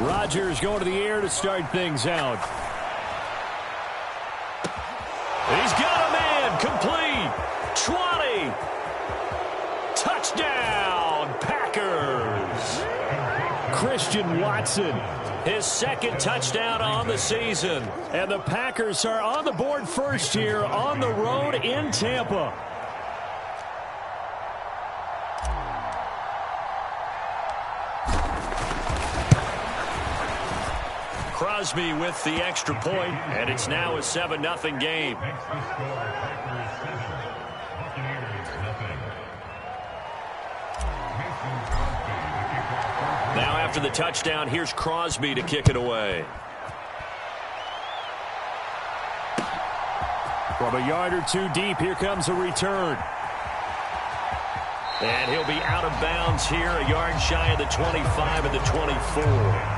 Rodgers going to the air to start things out. He's got a man. Complete. 20. Touchdown, Packers. Christian Watson, his second touchdown on the season. And the Packers are on the board first here on the road in Tampa. Crosby with the extra point, and it's now a 7-0 game. Now after the touchdown, here's Crosby to kick it away. From a yard or two deep, here comes a return. And he'll be out of bounds here, a yard shy of the 25 and the 24.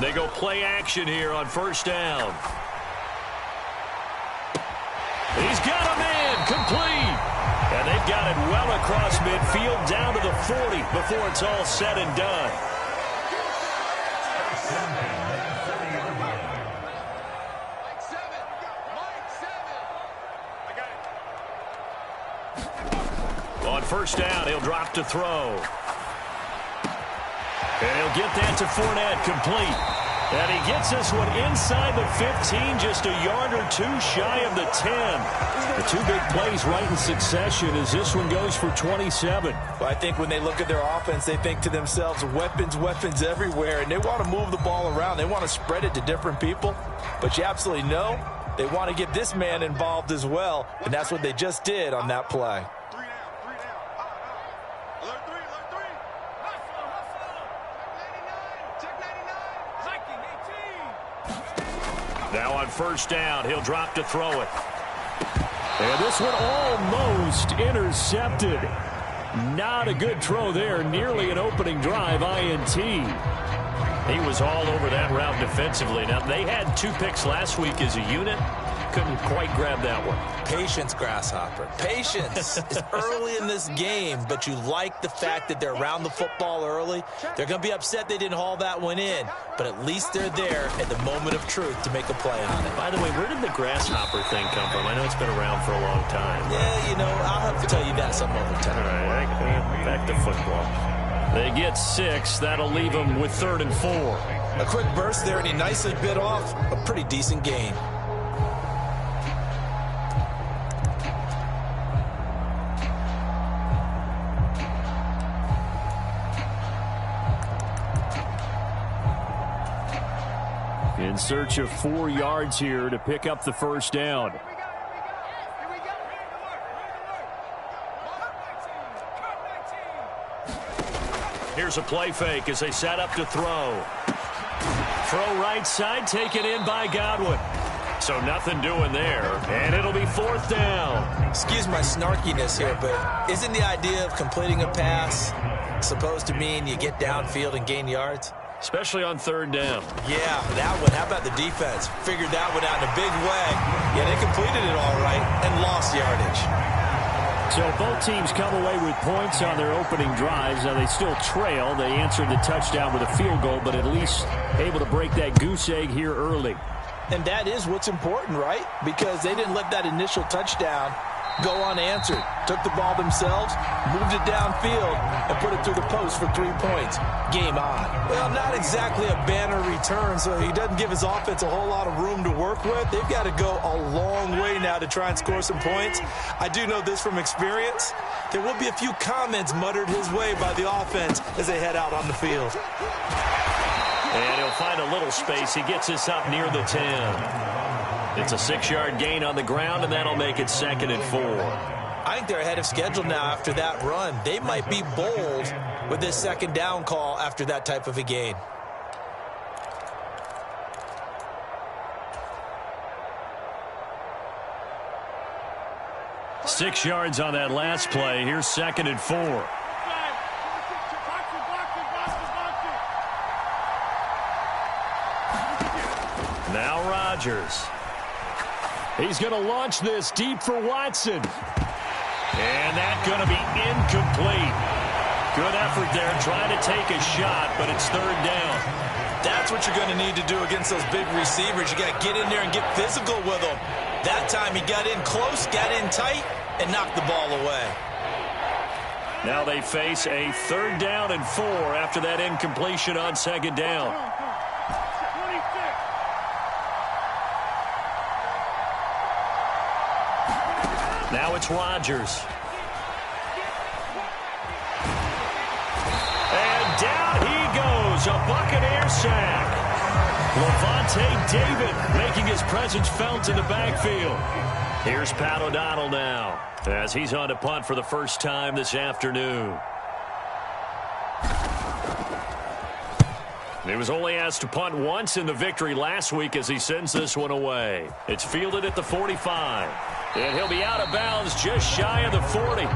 They go play action here on first down. He's got a man, complete. And they've got it well across midfield down to the 40 before it's all said and done. On first down, he'll drop to throw. And he'll get that to Fournette, complete. And he gets this one inside the 15, just a yard or two shy of the 10. The two big plays right in succession as this one goes for 27. Well, I think when they look at their offense, they think to themselves, weapons, weapons everywhere, and they want to move the ball around. They want to spread it to different people. But you absolutely know they want to get this man involved as well, and that's what they just did on that play. Now on first down, he'll drop to throw it. And this one almost intercepted. Not a good throw there. Nearly an opening drive INT. He was all over that route defensively. Now, they had 2 picks last week as a unit. Couldn't quite grab that one. Patience, Grasshopper. Patience. It's early in this game, but you like the fact that they're around the football early. They're going to be upset they didn't haul that one in, but at least they're there at the moment of truth to make a play on it. By the way, where did the Grasshopper thing come from? I know it's been around for a long time. Yeah, you know, I'll have to tell you that some other time. All right, back to football. They get 6. That'll leave them with 3rd and 4. A quick burst there, and he nicely bit off a pretty decent gain. In search of 4 yards here to pick up the first down. Here's a play fake as they set up to throw. Throw right side, taken in by Godwin. So nothing doing there, and it'll be 4th down. Excuse my snarkiness here, but isn't the idea of completing a pass supposed to mean you get downfield and gain yards? Especially on 3rd down. Yeah, that one. How about the defense? Figured that one out in a big way. Yeah, they completed it all right and lost yardage. So both teams come away with points on their opening drives. Now they still trail. They answered the touchdown with a field goal, but at least able to break that goose egg here early. And that is what's important, right? Because they didn't let that initial touchdown go unanswered. Took the ball themselves, moved it downfield, and put it through the post for 3 points. Game on. Well, not exactly a banner return, so he doesn't give his offense a whole lot of room to work with. They've got to go a long way now to try and score some points. I do know this from experience. There will be a few comments muttered his way by the offense as they head out on the field. And he'll find a little space. He gets us up near the 10. It's a 6-yard gain on the ground, and that'll make it 2nd and 4. I think they're ahead of schedule now after that run. They might be bold with this 2nd down call after that type of a gain. Six yards on that last play. Here's 2nd and 4. Now Rodgers. He's going to launch this deep for Watson. And that's going to be incomplete. Good effort there trying to take a shot, but it's 3rd down. That's what you're going to need to do against those big receivers. You got to get in there and get physical with them. That time he got in close, got in tight, and knocked the ball away. Now they face a 3rd down and 4 after that incompletion on 2nd down. Now it's Rodgers. And down he goes, a Buccaneer sack. Levante David making his presence felt in the backfield. Here's Pat O'Donnell now as he's on to punt for the first time this afternoon. He was only asked to punt once in the victory last week as he sends this one away. It's fielded at the 45. And he'll be out of bounds just shy of the 40.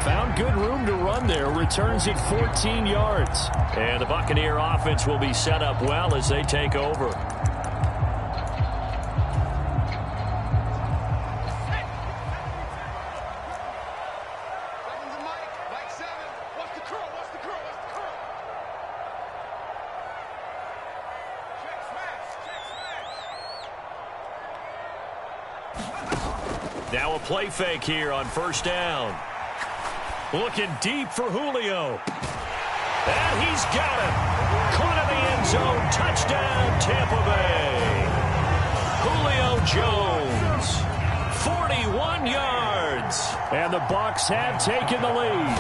Found good room to run there. Returns it 14 yards. And the Buccaneer offense will be set up well as they take over. Now a play fake here on 1st down. Looking deep for Julio. And he's got him. Caught in the end zone. Touchdown, Tampa Bay. Julio Jones. 41 yards. And the Bucs have taken the lead.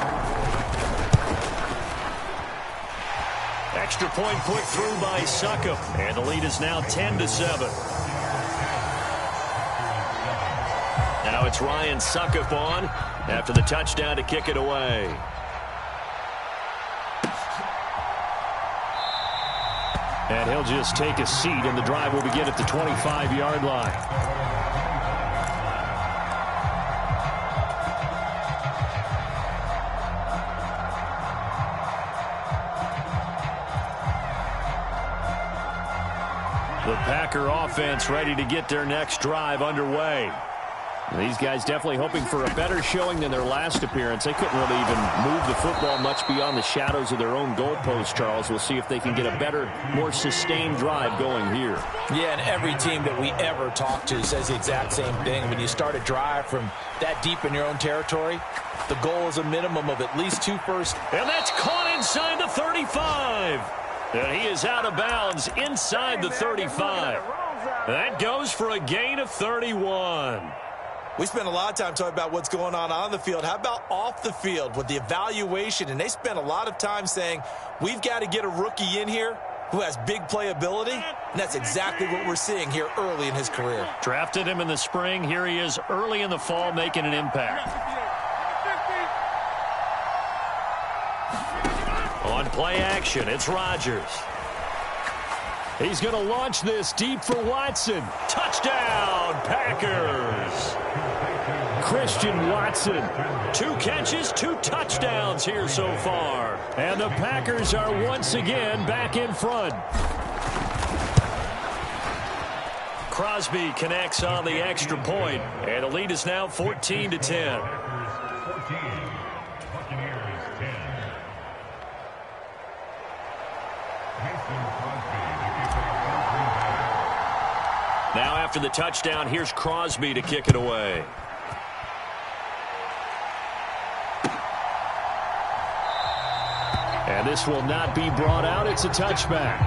Extra point put through by Succop. And the lead is now 10-7. Now it's Ryan Succop on after the touchdown to kick it away. And he'll just take a seat, and the drive will begin at the 25-yard line. The Packer offense ready to get their next drive underway. These guys definitely hoping for a better showing than their last appearance. They couldn't really even move the football much beyond the shadows of their own goalpost, Charles. We'll see if they can get a better, more sustained drive going here. Yeah, and every team that we ever talk to says the exact same thing. When you start a drive from that deep in your own territory, the goal is a minimum of at least 2 firsts. And that's caught inside the 35. And he is out of bounds inside the 35. That goes for a gain of 31. We spend a lot of time talking about what's going on the field. How about off the field with the evaluation? And they spend a lot of time saying, we've got to get a rookie in here who has big playability. And that's exactly what we're seeing here early in his career. Drafted him in the spring. Here he is early in the fall making an impact. On play action, it's Rodgers. He's going to launch this deep for Watson. Touchdown, Packers. Christian Watson. 2 catches, 2 touchdowns here so far. And the Packers are once again back in front. Crosby connects on the extra point, and the lead is now 14-10. Now after the touchdown, here's Crosby to kick it away. And this will not be brought out. It's a touchback.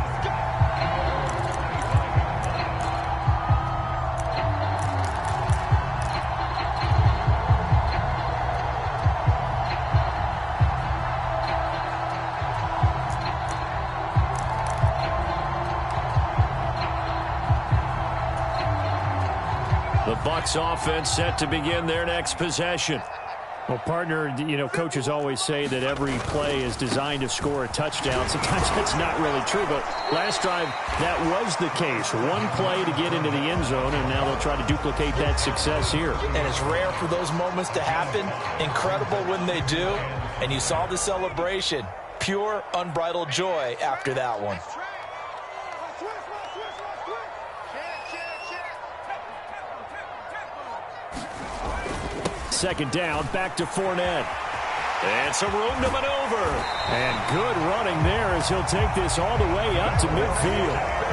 The Bucs offense set to begin their next possession. Well, partner, you know, coaches always say that every play is designed to score a touchdown. Sometimes that's not really true, but last drive, that was the case. One play to get into the end zone, and now they'll try to duplicate that success here. And it's rare for those moments to happen. Incredible when they do. And you saw the celebration. Pure, unbridled joy after that one. Second down, back to Fournette. And some room to maneuver. And good running there as he'll take this all the way up to midfield.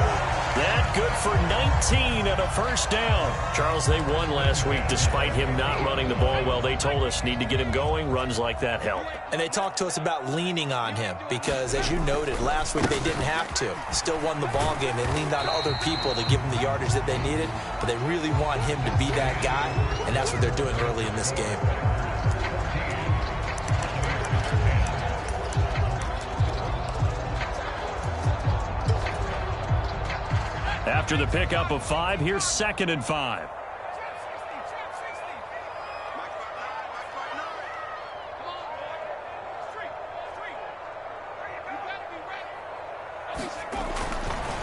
That good for 19 and a first down. Charles, they won last week despite him not running the ball well. They told us need to get him going. Runs like that help. And they talked to us about leaning on him because, as you noted, last week they didn't have to. Still won the ball game. They leaned on other people to give them the yardage that they needed, but they really want him to be that guy, and that's what they're doing early in this game. After the pickup of 5, here's 2nd and 5.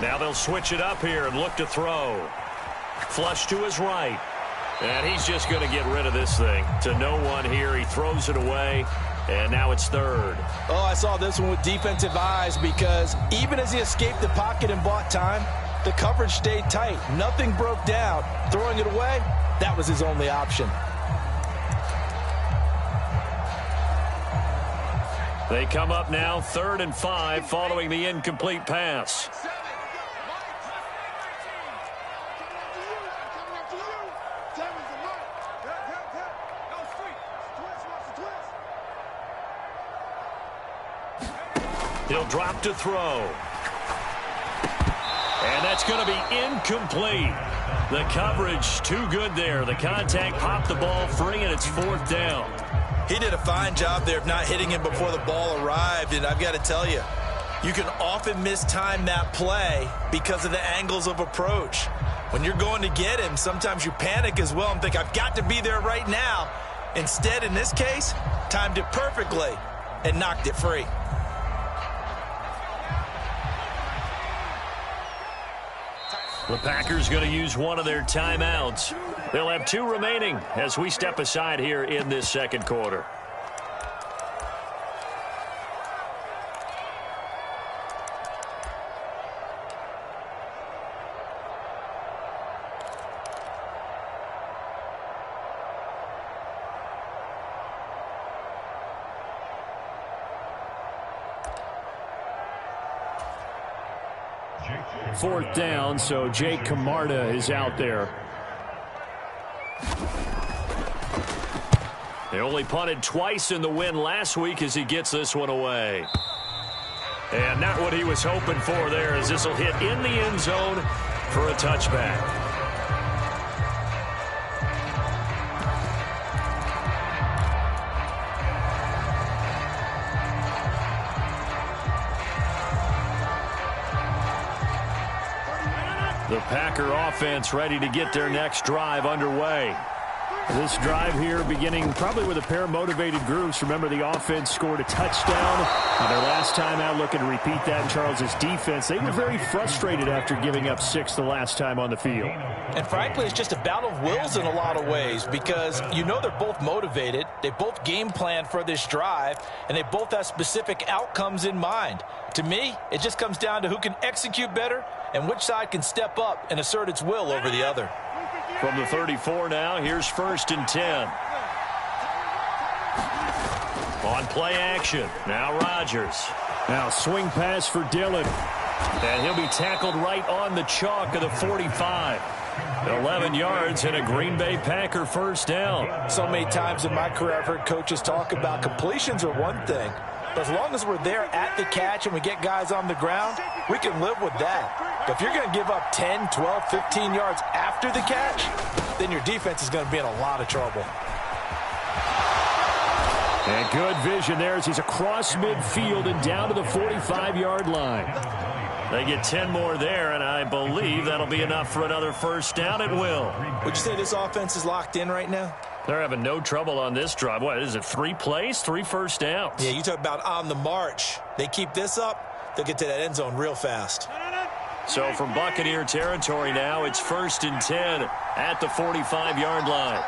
Now they'll switch it up here and look to throw. Flush to his right. And he's just going to get rid of this thing. To no one here. He throws it away. And now it's 3rd. Oh, I saw this one with defensive eyes because even as he escaped the pocket and bought time, the coverage stayed tight. Nothing broke down. Throwing it away, that was his only option. They come up now 3rd and 5 following the incomplete pass. He'll drop to throw. And that's going to be incomplete. The coverage too good there. The contact popped the ball free, and it's 4th down. He did a fine job there of not hitting him before the ball arrived, and I've got to tell you, you can often mistime that play because of the angles of approach. When you're going to get him, sometimes you panic as well and think, I've got to be there right now. Instead, in this case, timed it perfectly and knocked it free. The Packers going to use one of their timeouts. They'll have 2 remaining as we step aside here in this 2nd quarter. Fourth down, so Jake Camarda is out there. They only punted twice in the win last week as he gets this one away. And not what he was hoping for there, as this will hit in the end zone for a touchback. The Packer offense ready to get their next drive underway. This drive here beginning probably with a pair of motivated groups. Remember, the offense scored a touchdown. And their last time out, looking to repeat that in Charles's defense. They were very frustrated after giving up 6 the last time on the field. And frankly, it's just a battle of wills in a lot of ways because you know they're both motivated. They both game plan for this drive, and they both have specific outcomes in mind. To me, it just comes down to who can execute better and which side can step up and assert its will over the other. From the 34 now, here's 1st and 10. On play action, now Rodgers. Now swing pass for Dillon. And he'll be tackled right on the chalk of the 45. 11 yards and a Green Bay Packer first down. So many times in my career I've heard coaches talk about completions are one thing, But as long as we're there at the catch and we get guys on the ground, we can live with that. But if you're going to give up 10, 12, 15 yards after the catch, then your defense is going to be in a lot of trouble. And good vision there as he's across midfield and down to the 45-yard line. They get 10 more there, and I believe that'll be enough for another first down. It will. Would you say this offense is locked in right now? They're having no trouble on this drive. What is it, 3 plays, 3 first downs? Yeah, you talk about on the march. They keep this up, they'll get to that end zone real fast. So from Buccaneer territory now, it's 1st and 10 at the 45-yard line.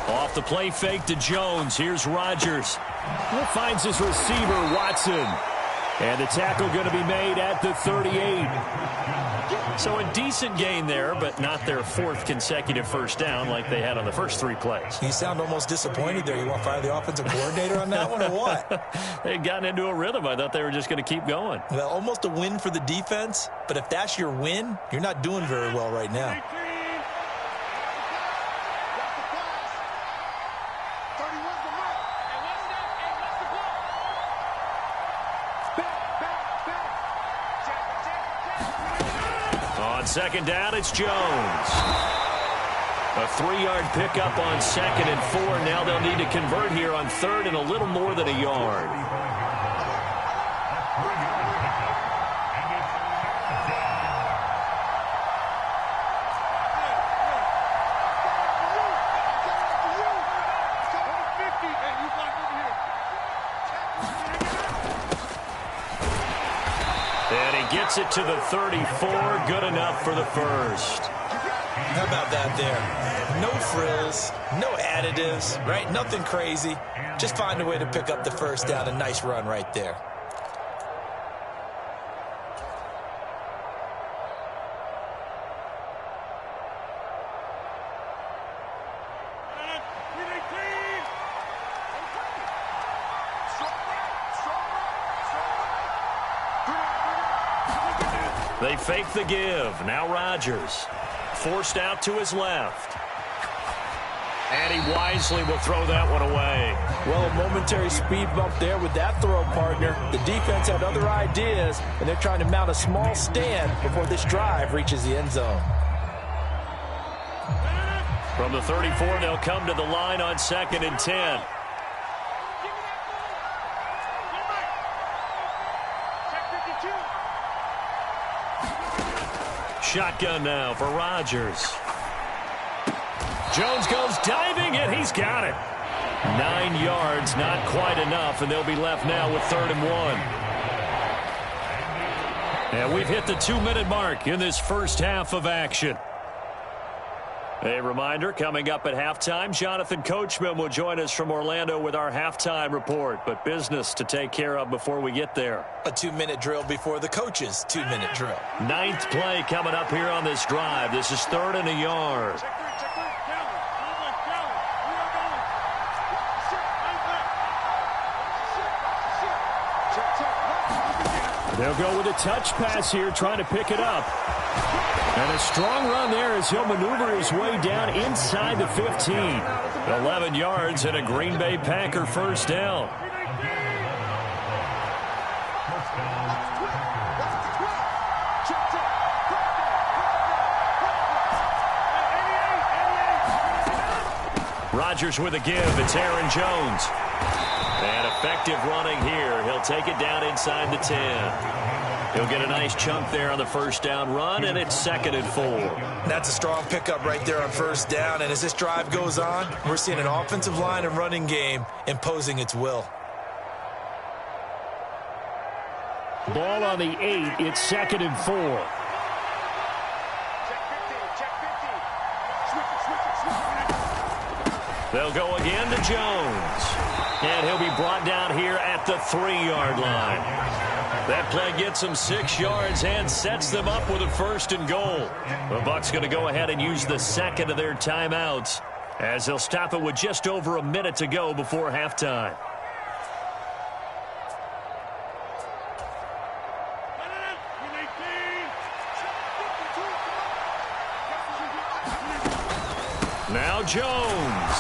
Off the play fake to Jones. Here's Rodgers. He finds his receiver, Watson. And the tackle going to be made at the 38. So a decent gain there, but not their 4th consecutive first down like they had on the first 3 plays. You sound almost disappointed there. You want to fire the offensive coordinator on that one or what? They'd gotten into a rhythm. I thought they were just going to keep going. Well, almost a win for the defense, but if that's your win, you're not doing very well right now. Second down, it's Jones. A 3-yard pickup on 2nd and 4. Now they'll need to convert here on 3rd and a little more than a yard. Gets it to the 34. Good enough for the first. How about that there? No frills, no additives, right? Nothing crazy. Just find a way to pick up the first down. A nice run right there. They fake the give. Now Rodgers. Forced out to his left. And he wisely will throw that one away. Well, a momentary speed bump there with that throw, partner. The defense had other ideas, and they're trying to mount a small stand before this drive reaches the end zone. From the 34, they'll come to the line on 2nd and 10. Shotgun now for Rodgers. Jones goes diving, and he's got it. 9 yards, not quite enough, and they'll be left now with 3rd and 1. And we've hit the 2-minute mark in this first half of action. A reminder, coming up at halftime, Jonathan Coachman will join us from Orlando with our halftime report, but business to take care of before we get there. A 2-minute drill before the coach's 2-minute drill. 9th play coming up here on this drive. This is 3rd and a yard. They'll go with a touch pass here, trying to pick it up. And a strong run there as he'll maneuver his way down inside the 15. 11 yards and a Green Bay Packer first down. Rodgers with a give. It's Aaron Jones. And effective running here. He'll take it down inside the 10. He'll get a nice chunk there on the first down run, and it's 2nd and 4. That's a strong pickup right there on first down, and as this drive goes on, we're seeing an offensive line and running game imposing its will. Ball on the 8. It's 2nd and 4. They'll go again to Jones. And he'll be brought down here at the 3-yard line. That play gets them 6 yards and sets them up with a 1st and goal. The Bucs going to go ahead and use the second of their timeouts as they'll stop it with just over a minute to go before halftime. Now Jones.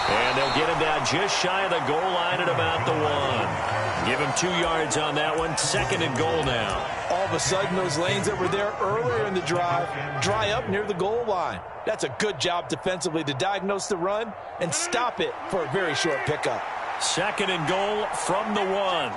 And they'll get him down just shy of the goal line at about the 1. Give him 2 yards on that one. 2nd and goal now. All of a sudden, those lanes that were there earlier in the drive dry up near the goal line. That's a good job defensively to diagnose the run and stop it for a very short pickup. 2nd and goal from the 1.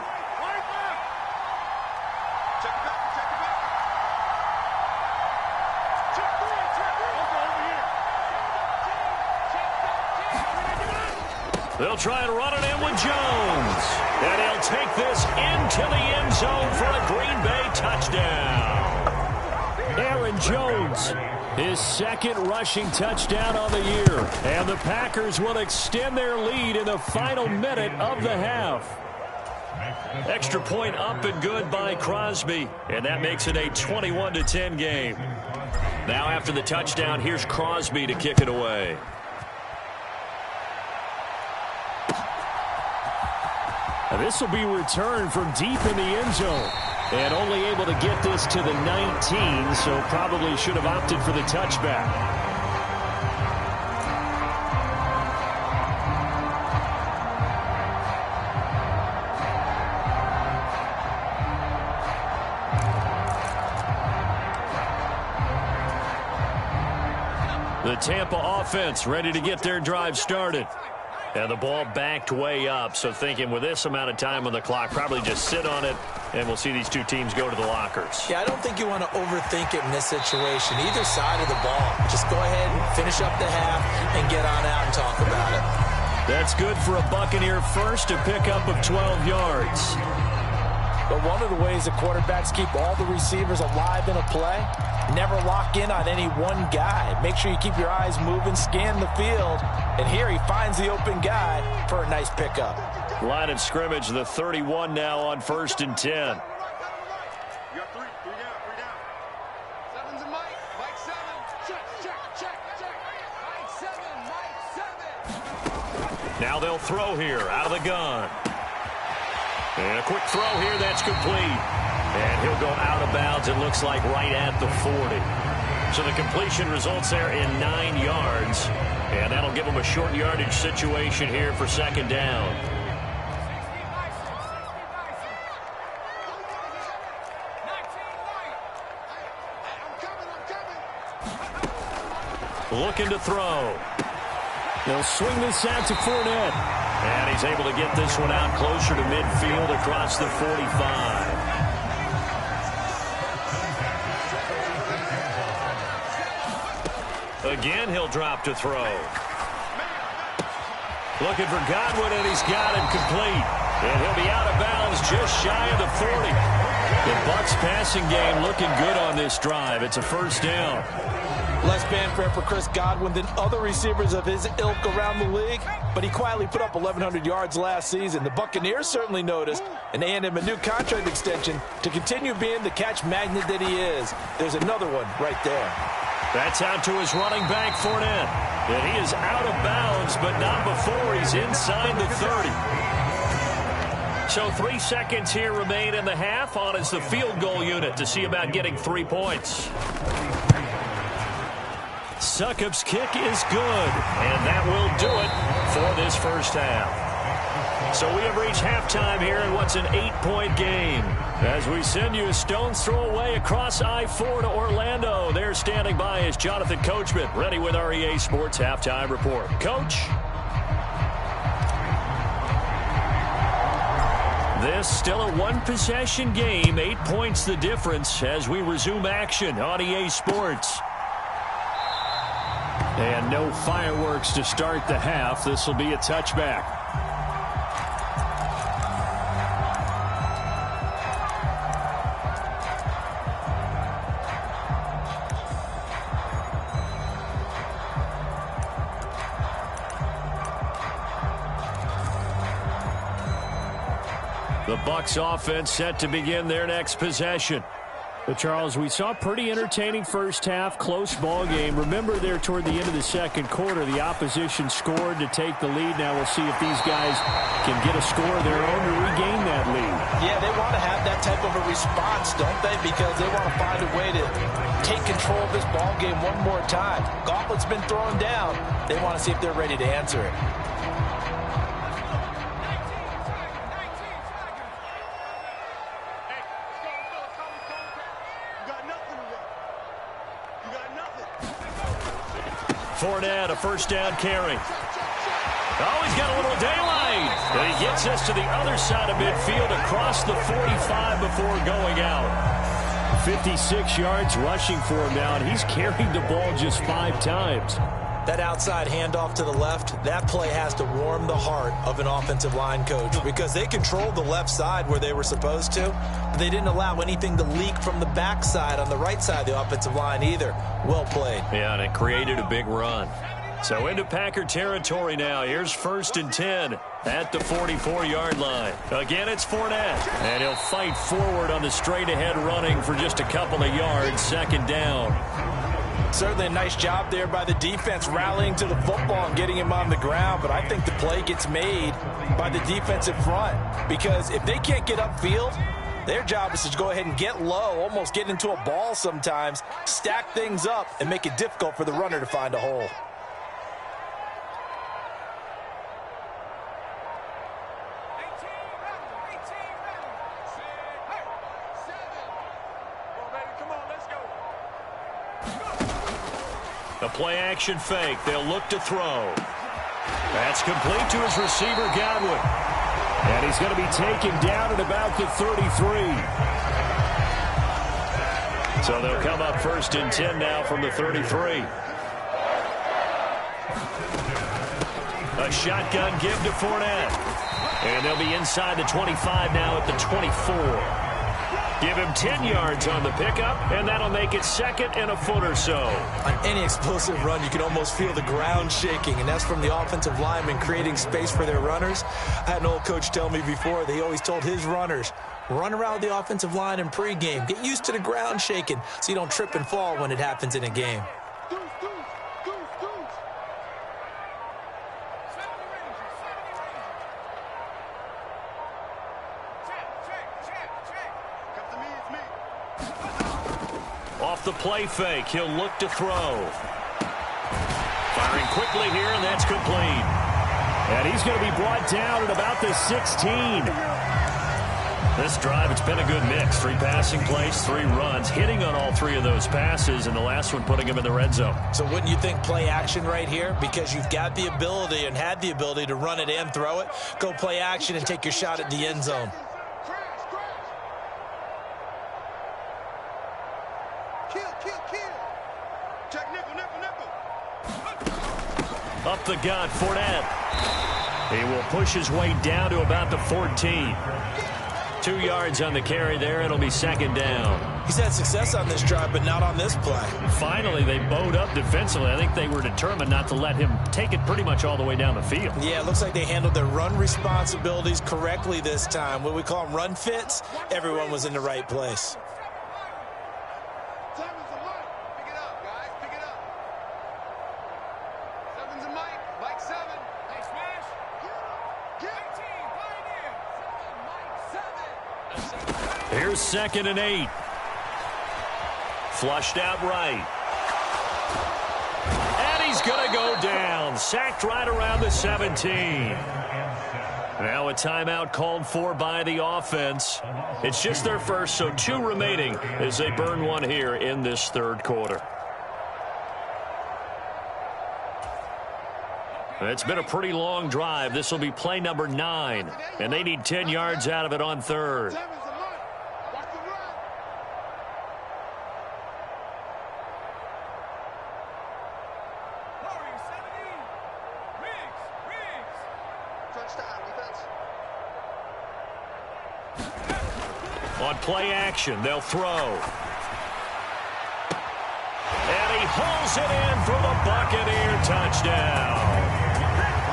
They'll try and run it in with Jones. And he'll take this into the end zone for a Green Bay touchdown. Aaron Jones, his 2nd rushing touchdown on the year. And the Packers will extend their lead in the final minute of the half. Extra point up and good by Crosby. And that makes it a 21-10 game. Now after the touchdown, here's Crosby to kick it away. This will be returned from deep in the end zone. And only able to get this to the 19, so probably should have opted for the touchback. The Tampa offense ready to get their drive started. And the ball backed way up, so thinking with this amount of time on the clock, probably just sit on it, and we'll see these two teams go to the lockers. Yeah, I don't think you want to overthink it in this situation. Either side of the ball. Just go ahead and finish up the half and get on out and talk about it. That's good for a Buccaneer first, a pickup of 12 yards. But one of the ways the quarterbacks keep all the receivers alive in a play, never lock in on any one guy. Make sure you keep your eyes moving, scan the field. And here he finds the open guy for a nice pickup. Line of scrimmage, the 31 now on 1st and 10. You got 3 down. 7's a Mike. Mike 7. Check. Mike 7. Now they'll throw here out of the gun. And a quick throw here, that's complete. And he'll go out of bounds, it looks like right at the 40. So the completion results there in 9 yards. And that'll give him a short yardage situation here for 2nd down. Looking to throw. They'll swing this out to Fournette. And he's able to get this one out closer to midfield across the 45. Again, he'll drop to throw. Looking for Godwin, and he's got him complete. And he'll be out of bounds just shy of the 40. The Bucs passing game looking good on this drive. It's a 1st down. Less fanfare for Chris Godwin than other receivers of his ilk around the league, but he quietly put up 1,100 yards last season. The Buccaneers certainly noticed, and they handed him a new contract extension to continue being the catch magnet that he is. There's another one right there. That's out to his running back, Fournette. And he is out of bounds, but not before he's inside the 30. So 3 seconds here remain in the half. On is the field goal unit to see about getting 3 points. Succop's kick is good, and that will do it for this 1st half. So we have reached halftime here in what's an 8-point game. As we send you a stone's throw away across I-4 to Orlando. There standing by is Jonathan Coachman, ready with our EA Sports Halftime Report. Coach? This still a 1-possession game, 8 points the difference as we resume action on EA Sports. And no fireworks to start the half. This will be a touchback. The Bucs offense set to begin their next possession. But Charles, we saw a pretty entertaining first half, close ball game. Remember there toward the end of the second quarter, the opposition scored to take the lead. Now we'll see if these guys can get a score of their own to regain that lead. Yeah, they want to have that type of a response, don't they? Because they want to find a way to take control of this ball game one more time. Gauntlet's been thrown down. They want to see if they're ready to answer it. Fournette, a first down carry. Oh, he's got a little daylight. And he gets us to the other side of midfield across the 45 before going out. 56 yards rushing for him now, and he's carried the ball just 5 times. That outside handoff to the left, that play has to warm the heart of an offensive line coach because they controlled the left side where they were supposed to, but they didn't allow anything to leak from the backside on the right side of the offensive line either. Well played. Yeah, and it created a big run. So into Packer territory now. Here's 1st and 10 at the 44-yard line. Again, it's Fournette, and he'll fight forward on the straight-ahead running for just a couple of yards, 2nd down. Certainly a nice job there by the defense rallying to the football and getting him on the ground, but I think the play gets made by the defensive front because if they can't get upfield, their job is to go ahead and get low, almost get into a ball sometimes, stack things up, and make it difficult for the runner to find a hole. A play-action fake. They'll look to throw. That's complete to his receiver, Godwin. And he's going to be taken down at about the 33. So they'll come up 1st and 10 now from the 33. A shotgun give to Fournette. And they'll be inside the 25 now at the 24. Give him 10 yards on the pickup, and that'll make it 2nd and a foot or so. On any explosive run, you can almost feel the ground shaking, and that's from the offensive linemen creating space for their runners. I had an old coach tell me before, they always told his runners, run around the offensive line in pregame. Get used to the ground shaking so you don't trip and fall when it happens in a game. Off the play fake, he'll look to throw. Firing quickly here, and that's complete. And he's going to be brought down at about the 16. This drive, it's been a good mix. 3 passing plays, 3 runs, hitting on all 3 of those passes, and the last one putting him in the red zone. So wouldn't you think play action right here? Because you've got the ability and had the ability to run it and throw it. Go play action and take your shot at the end zone. Up the gut, Fournette. He will push his way down to about the 14. 2 yards on the carry there. It'll be 2nd down. He's had success on this drive, but not on this play. Finally, they bowed up defensively. I think they were determined not to let him take it pretty much all the way down the field. Yeah, it looks like they handled their run responsibilities correctly this time. What we call them run fits, everyone was in the right place. Here's 2nd and 8. Flushed out right. And he's going to go down. Sacked right around the 17. Now a timeout called for by the offense. It's just their first, so 2 remaining as they burn one here in this 3rd quarter. It's been a pretty long drive. This will be play number 9, and they need 10 yards out of it on 3rd. On play action, they'll throw. And he hauls it in for the Buccaneer touchdown.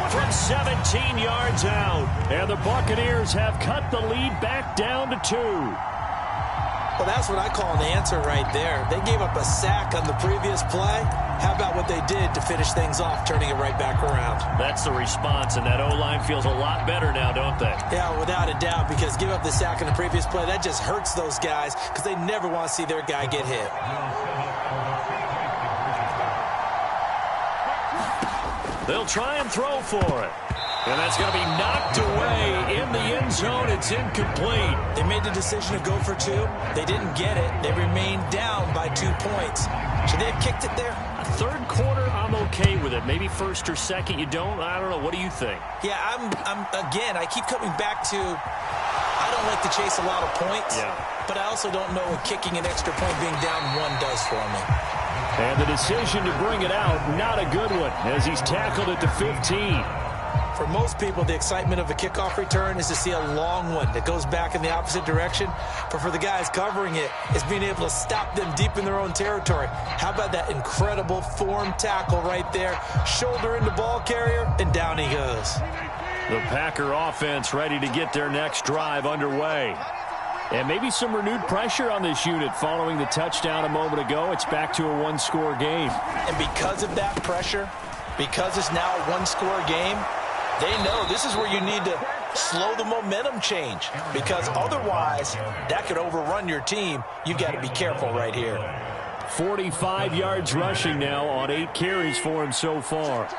From 17 yards out. And the Buccaneers have cut the lead back down to 2. Well, that's what I call an answer right there. They gave up a sack on the previous play. How about what they did to finish things off, turning it right back around? That's the response, and that O-line feels a lot better now, don't they? Yeah, without a doubt, because give up the sack on the previous play, that just hurts those guys because they never want to see their guy get hit. They'll try and throw for it. And that's going to be knocked away in the end zone. It's incomplete. They made the decision to go for two. They didn't get it. They remained down by 2 points. Should they have kicked it there? Third quarter, I'm okay with it. Maybe first or second, you don't. I don't know. What do you think? Yeah, again, I keep coming back to I don't like to chase a lot of points. Yeah. But I also don't know what kicking an extra point being down 1 does for me. And the decision to bring it out, not a good one, as he's tackled at the 15. For most people, the excitement of a kickoff return is to see a long one that goes back in the opposite direction. But for the guys covering it, it's being able to stop them deep in their own territory. How about that incredible form tackle right there? Shoulder into ball carrier, and down he goes. The Packer offense ready to get their next drive underway. And maybe some renewed pressure on this unit following the touchdown a moment ago. It's back to a 1-score game. And because of that pressure, because it's now a 1-score game, they know this is where you need to slow the momentum change, because otherwise that could overrun your team. You've got to be careful right here. 45 yards rushing now on 8 carries for him so far.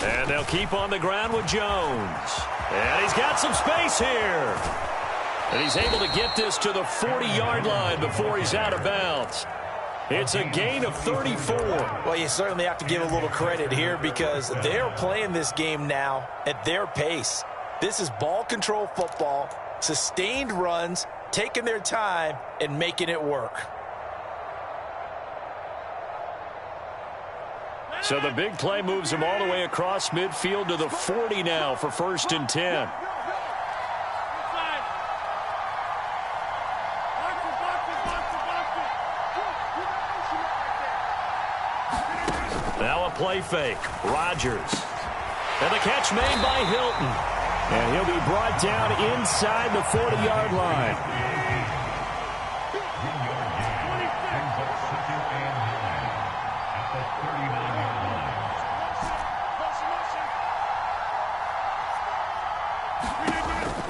And they'll keep on the ground with Jones. And he's got some space here. And he's able to get this to the 40-yard line before he's out of bounds. It's a gain of 34. Well, you certainly have to give a little credit here because they're playing this game now at their pace. This is ball control football, sustained runs, taking their time, and making it work. So the big play moves him all the way across midfield to the 40 now for 1st and 10. Now a play fake. Rodgers. And the catch made by Hilton. And he'll be brought down inside the 40-yard line.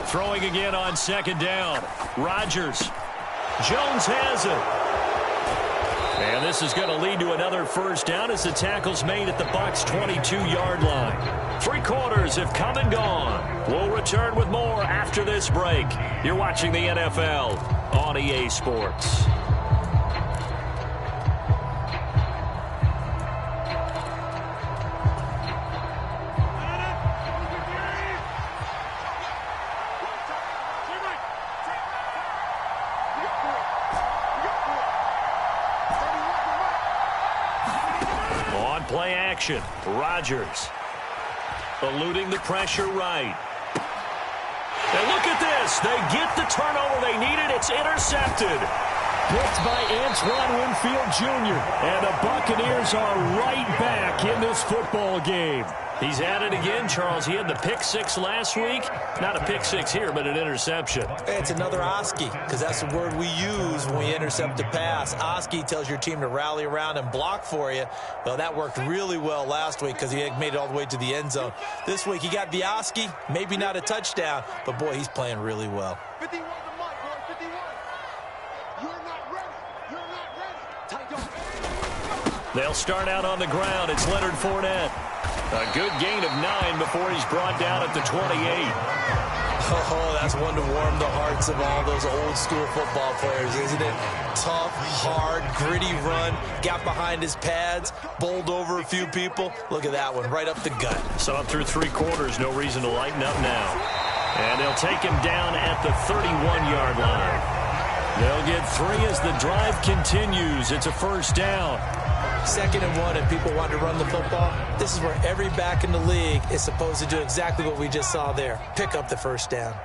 Throwing again on 2nd down. Rodgers. Jones has it. And this is going to lead to another 1st down as the tackle's made at the Bucs' 22-yard line. 3 quarters have come and gone. We'll return with more after this break. You're watching the NFL on EA Sports. Play action. Rodgers eluding the pressure right. And look at this. They get the turnover they needed. It's intercepted. Picked by Antoine Winfield Jr. And the Buccaneers are right back in this football game. He's at it again, Charles. He had the pick 6 last week. Not a pick 6 here, but an interception. It's another Oski, because that's the word we use when we intercept a pass. Oski tells your team to rally around and block for you. Well, that worked really well last week because he made it all the way to the end zone. This week, he got the Oski, maybe not a touchdown, but, boy, he's playing really well. 51 to Mike, boy, 51. You're not ready. You're not ready. Tight up. They'll start out on the ground. It's Leonard Fournette. A good gain of 9 before he's brought down at the 28. Oh, that's one to warm the hearts of all those old-school football players, isn't it? Tough, hard, gritty run. Got behind his pads, bowled over a few people. Look at that one, right up the gut. So up through 3 quarters, no reason to lighten up now. And they'll take him down at the 31-yard line. They'll get 3 as the drive continues. It's a 1st down. 2nd and 1 and people want to run the football. This is where every back in the league is supposed to do exactly what we just saw there. Pick up the first down.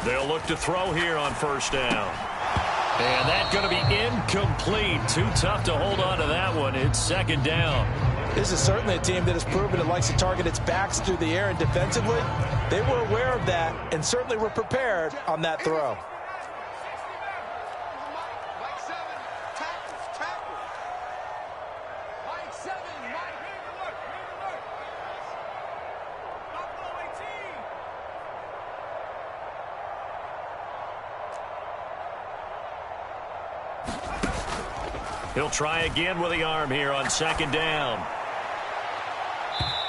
They'll look to throw here on 1st down. And that's going to be incomplete. Too tough to hold on to that one. It's 2nd down. This is certainly a team that has proven it likes to target its backs through the air and defensively. They were aware of that and certainly were prepared on that throw. He'll try again with the arm here on 2nd down.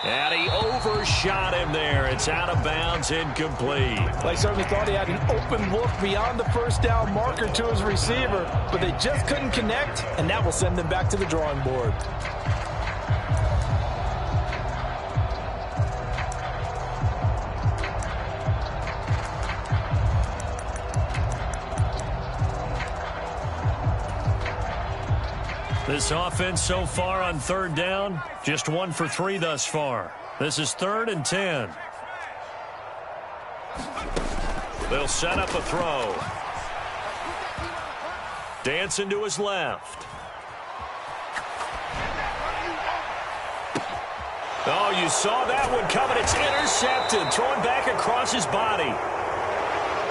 And he overshot him there. It's out of bounds, incomplete. They certainly thought he had an open look beyond the 1st down marker to his receiver, but they just couldn't connect, and that will send them back to the drawing board. This offense so far on 3rd down, just 1 for 3 thus far. This is 3rd and 10. They'll set up a throw. Dancing to his left. Oh, you saw that one coming. It's intercepted. Throwing back across his body.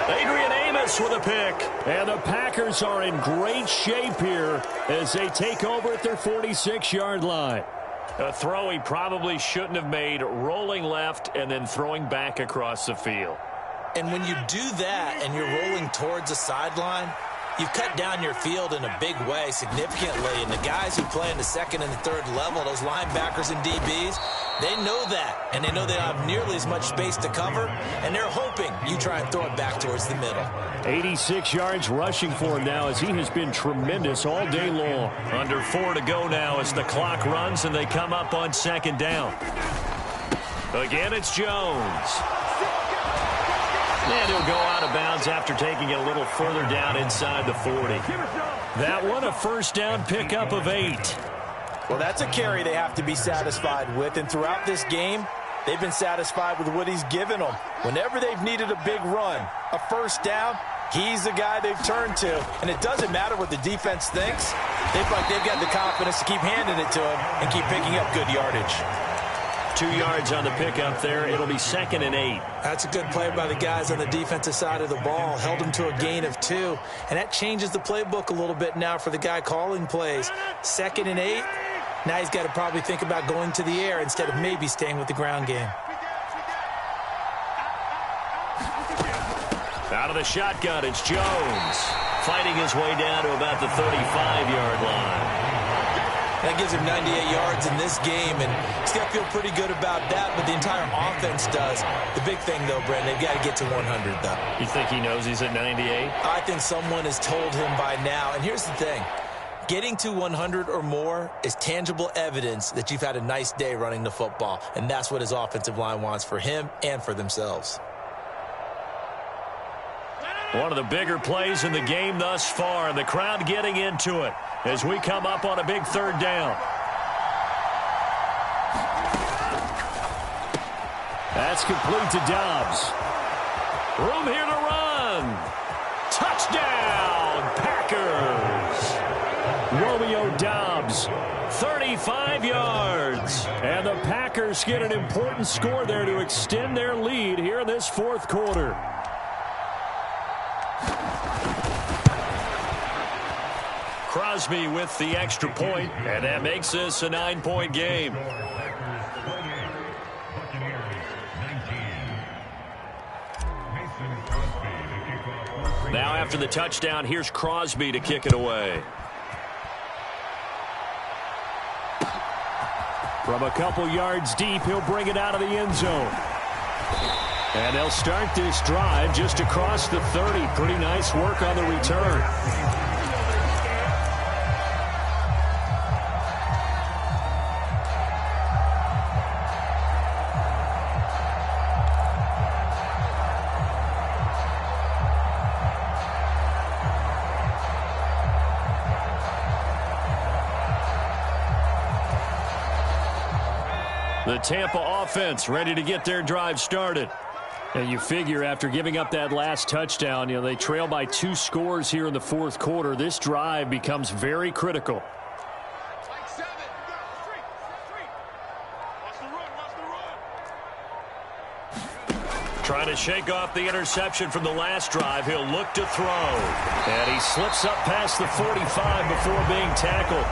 Adrian Amos with a pick. And the Packers are in great shape here as they take over at their 46-yard line. A throw he probably shouldn't have made, rolling left and then throwing back across the field. And when you do that and you're rolling towards the sideline, you've cut down your field in a big way significantly. And the guys who play in the 2nd and the 3rd level, those linebackers and DBs, they know that. And they know they don't have nearly as much space to cover. And they're hoping you try and throw it back towards the middle. 86 yards rushing for him now as he has been tremendous all day long. Under 4 to go now as the clock runs and they come up on 2nd down. Again, it's Jones. And he'll go out of bounds after taking it a little further down inside the 40. That one a 1st down pickup of 8. Well, that's a carry they have to be satisfied with. And throughout this game, they've been satisfied with what he's given them. Whenever they've needed a big run, a 1st down, he's the guy they've turned to. And it doesn't matter what the defense thinks. They feel like they've got the confidence to keep handing it to him and keep picking up good yardage. 2 yards on the pickup there. It'll be 2nd and 8. That's a good play by the guys on the defensive side of the ball. Held him to a gain of 2. And that changes the playbook a little bit now for the guy calling plays. 2nd and 8. Now he's got to probably think about going to the air instead of maybe staying with the ground game. Out of the shotgun, it's Jones. Fighting his way down to about the 35-yard line. That gives him 98 yards in this game, and he's got to feel pretty good about that, but the entire offense does. The big thing, though, Brent, they've got to get to 100, though. You think he knows he's at 98? I think someone has told him by now, and here's the thing. Getting to 100 or more is tangible evidence that you've had a nice day running the football, and that's what his offensive line wants for him and for themselves. One of the bigger plays in the game thus far, and the crowd getting into it as we come up on a big 3rd down. That's complete to Dobbs. Room here to run. Touchdown, Packers. Romeo Dobbs, 35 yards. And the Packers get an important score there to extend their lead here in this 4th quarter. Crosby with the extra point, and that makes this a 9-point game. Now after the touchdown, here's Crosby to kick it away. From a couple yards deep, he'll bring it out of the end zone. And they'll start this drive just across the 30. Pretty nice work on the return. The Tampa offense ready to get their drive started. And you figure after giving up that last touchdown, they trail by 2 scores here in the fourth quarter. This drive becomes very critical. Trying to shake off the interception from the last drive. He'll look to throw. And he slips up past the 45 before being tackled.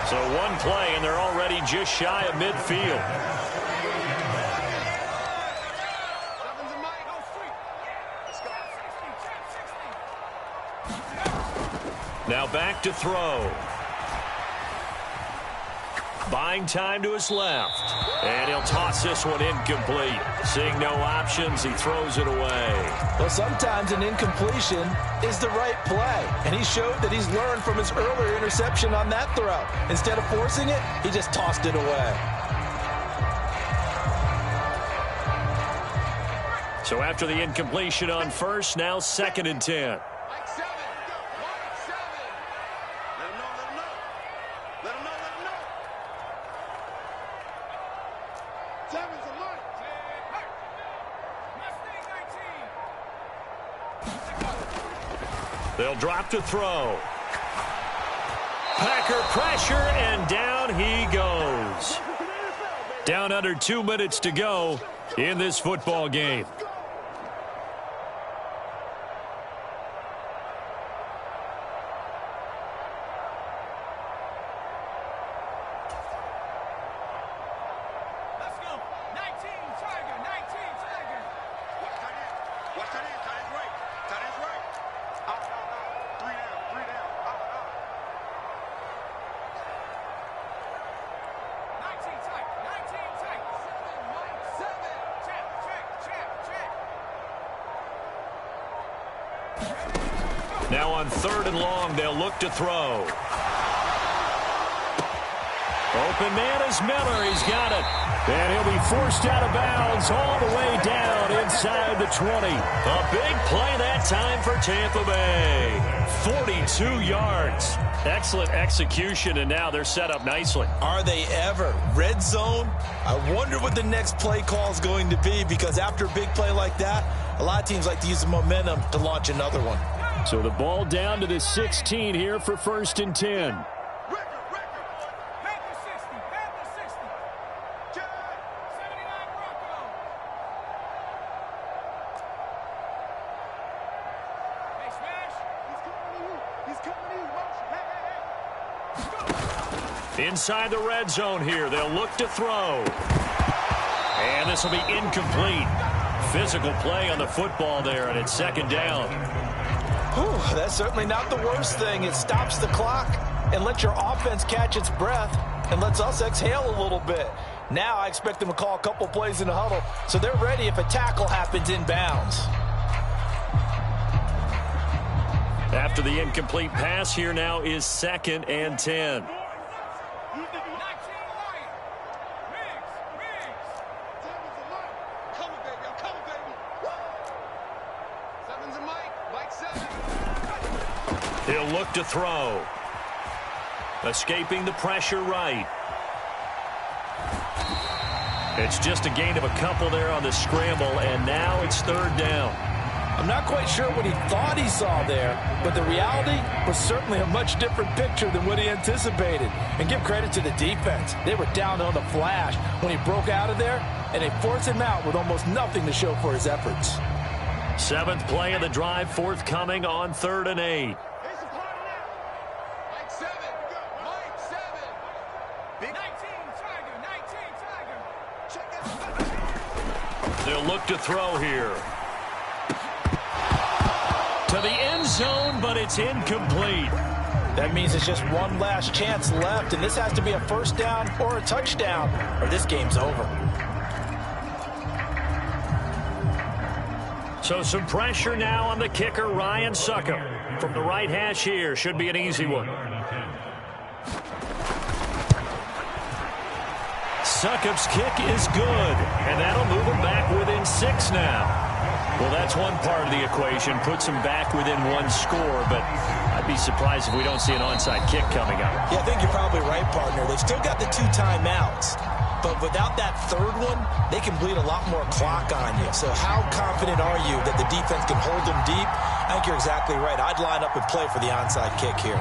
So one play, and they're already just shy of midfield. Now back to throw. Buying time to his left. And he'll toss this one incomplete. Seeing no options, he throws it away. Well, sometimes an incompletion is the right play. And he showed that he's learned from his earlier interception on that throw. Instead of forcing it, he just tossed it away. So after the incompletion on first, now 2nd and 10. They'll drop to throw. Packer pressure, and down he goes. Down under 2 minutes to go in this football game. Now on 3rd and long, they'll look to throw. Open man is Miller. He's got it. And he'll be forced out of bounds all the way down inside the 20. A big play that time for Tampa Bay. 42 yards. Excellent execution, and now they're set up nicely. Are they ever? Red zone? I wonder what the next play call is going to be, because after a big play like that, a lot of teams like to use the momentum to launch another one. So the ball down to the 16 here for 1st and 10. Inside the red zone here, they'll look to throw. And this will be incomplete. Physical play on the football there, and it's 2nd down. Whew, that's certainly not the worst thing. It stops the clock and lets your offense catch its breath and lets us exhale a little bit. Now I expect them to call a couple plays in the huddle, so they're ready if a tackle happens inbounds. After the incomplete pass, here now is 2nd and 10. He'll look to throw. Escaping the pressure right. It's just a gain of a couple there on the scramble, and now it's 3rd down. I'm not quite sure what he thought he saw there, but the reality was certainly a much different picture than what he anticipated. And give credit to the defense. They were down on the flash when he broke out of there, and they forced him out with almost nothing to show for his efforts. 7th play of the drive forthcoming on 3rd and 8. They'll look to throw here. To the end zone, but it's incomplete. That means it's just one last chance left, and this has to be a 1st down or a touchdown, or this game's over. So some pressure now on the kicker, Ryan Succop. From the right hash here, should be an easy one. Succop's kick is good, and that'll move him back within 6 now. Well, that's one part of the equation, puts him back within 1 score, but I'd be surprised if we don't see an onside kick coming up. Yeah, I think you're probably right, partner. They've still got the 2 timeouts. But without that third one, they can bleed a lot more clock on you. So how confident are you that the defense can hold them deep? I think you're exactly right. I'd line up and play for the onside kick here.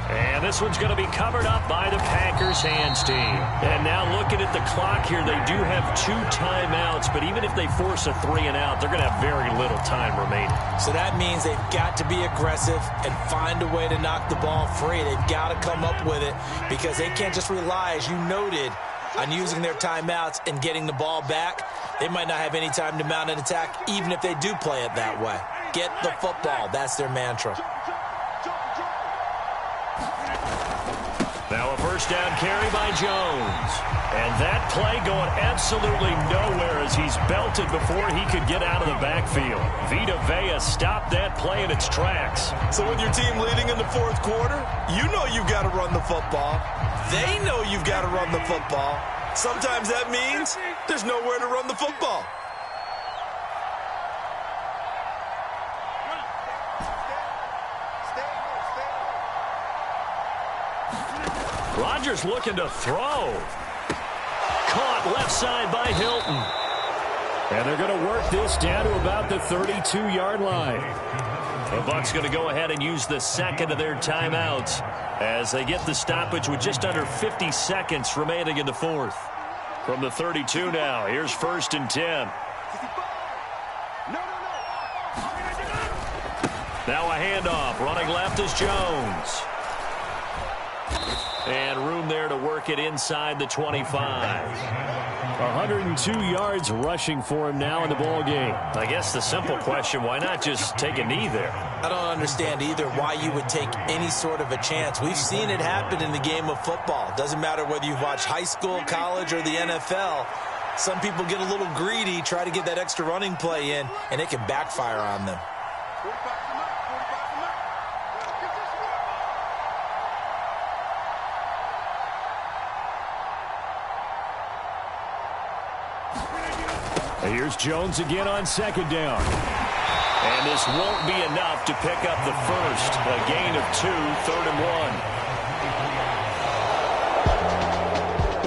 And this one's going to be covered up by the Packers hands team. And now looking at the clock here, they do have 2 timeouts, but even if they force a 3 and out, they're going to have very little time remaining. So that means they've got to be aggressive and find a way to knock the ball free. They've got to come up with it because they can't just rely, as you noted, on using their timeouts and getting the ball back. They might not have any time to mount an attack, even if they do play it that way. Get the football. That's their mantra. Now a first down carry by Jones. And that play going absolutely nowhere as he's belted before he could get out of the backfield. Vita Vea stopped that play in its tracks. So with your team leading in the fourth quarter, you know you've got to run the football. They know you've got to run the football. Sometimes that means there's nowhere to run the football. Rodgers looking to throw. Caught left side by Hilton. And they're going to work this down to about the 32-yard line. The Bucs going to go ahead and use the second of their timeouts as they get the stoppage with just under 50 seconds remaining in the fourth. From the 32 now, here's 1st and 10. Now a handoff. Running left is Jones. And room there to work it inside the 25. 102 yards rushing for him now in the ball game. I guess the simple question, why not just take a knee there? I don't understand either why you would take any sort of a chance. We've seen it happen in the game of football. Doesn't matter whether you've watched high school, college, or the NFL. Some people get a little greedy, try to get that extra running play in, and it can backfire on them. Here's Jones again on 2nd down. And this won't be enough to pick up the first. A gain of 2, 3rd and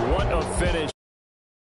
1. What a finish